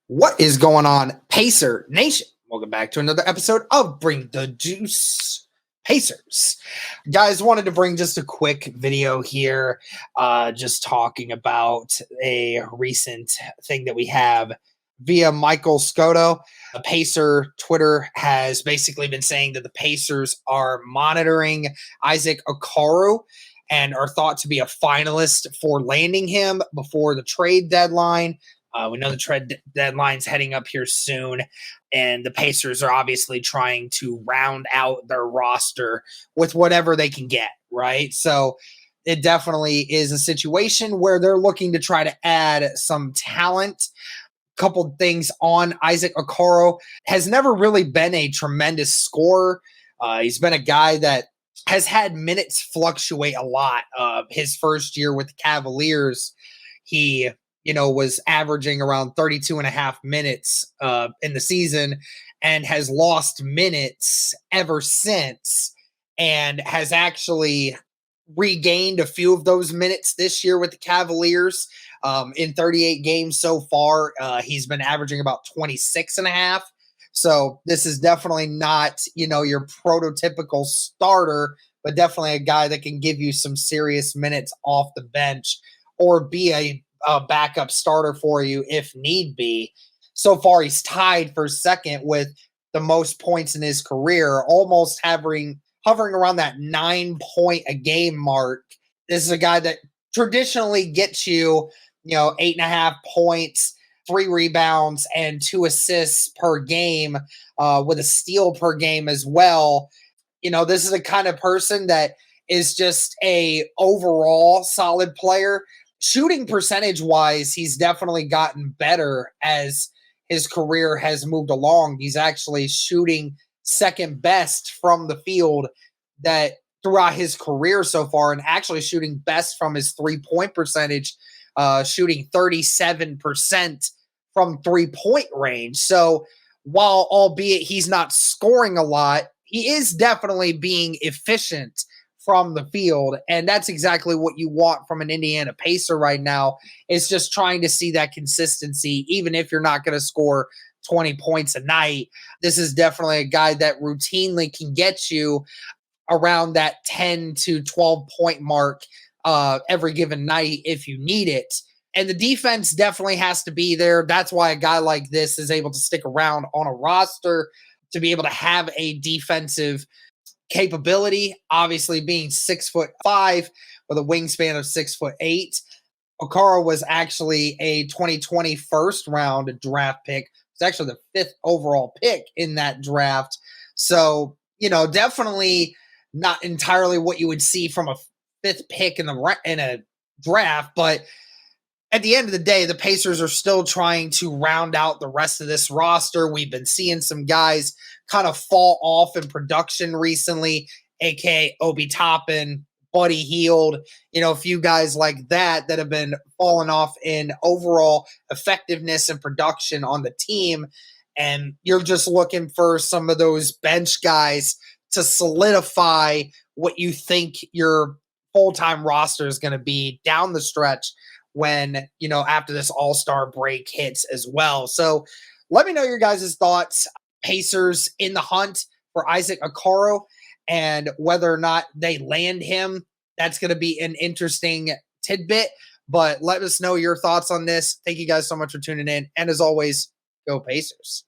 What is going on, Pacer Nation? Welcome back to another episode of Bring the Juice Pacers. Guys, wanted to bring just a quick video here, just talking about a recent thing that we have via Michael Scotto. The Pacer Twitter has basically been saying that the Pacers are monitoring Isaac Okoro and are thought to be a finalist for landing him before the trade deadline. We know the trade deadline's heading up here soon, and the Pacers are obviously trying to round out their roster with whatever they can get, right? So it definitely is a situation where they're looking to try to add some talent. Couple things on Isaac Okoro. Has never really been a tremendous scorer. He's been a guy that has had minutes fluctuate a lot. His first year with the Cavaliers, he was averaging around 32 and a half minutes in the season and has lost minutes ever since and has actually regained a few of those minutes this year with the Cavaliers. In 38 games so far, he's been averaging about 26 and a half. So this is definitely not, your prototypical starter, but definitely a guy that can give you some serious minutes off the bench or be a backup starter for you if need be. So far, he's tied for second with the most points in his career, almost hovering around that 9 point a game mark. This is a guy that traditionally gets you, 8.5 points, 3 rebounds, and 2 assists per game, with a steal per game as well. This is a kind of person that is just a overall solid player. Shooting percentage wise, he's definitely gotten better as his career has moved along. He's actually shooting second best from the field that throughout his career so far, and actually shooting best from his 3-point percentage, shooting 37% from 3-point range. So while albeit he's not scoring a lot, he is definitely being efficient from the field. And that's exactly what you want from an Indiana Pacer right now, is just trying to see that consistency, even if you're not going to score 20 points a night. This is definitely a guy that routinely can get you around that 10 to 12 point mark every given night if you need it. And the defense definitely has to be there. That's why a guy like this is able to stick around on a roster, to be able to have a defensive capability, obviously being 6'5" with a wingspan of 6'8". Okoro was actually a 2020 first round draft pick. It's actually the 5th overall pick in that draft. So, definitely not entirely what you would see from a 5th pick in a draft, but at the end of the day, the Pacers are still trying to round out the rest of this roster. We've been seeing some guys kind of fall off in production recently, aka Obi Toppin, Buddy Hield, a few guys like that have been falling off in overall effectiveness and production on the team. And you're just looking for some of those bench guys to solidify what you think your full-time roster is going to be down the stretch when, after this all-star break hits as well. So let me know your guys' thoughts. Pacers in the hunt for Isaac Okoro, and whether or not they land him, that's going to be an interesting tidbit. But let us know your thoughts on this. Thank you guys so much for tuning in. And as always, go Pacers.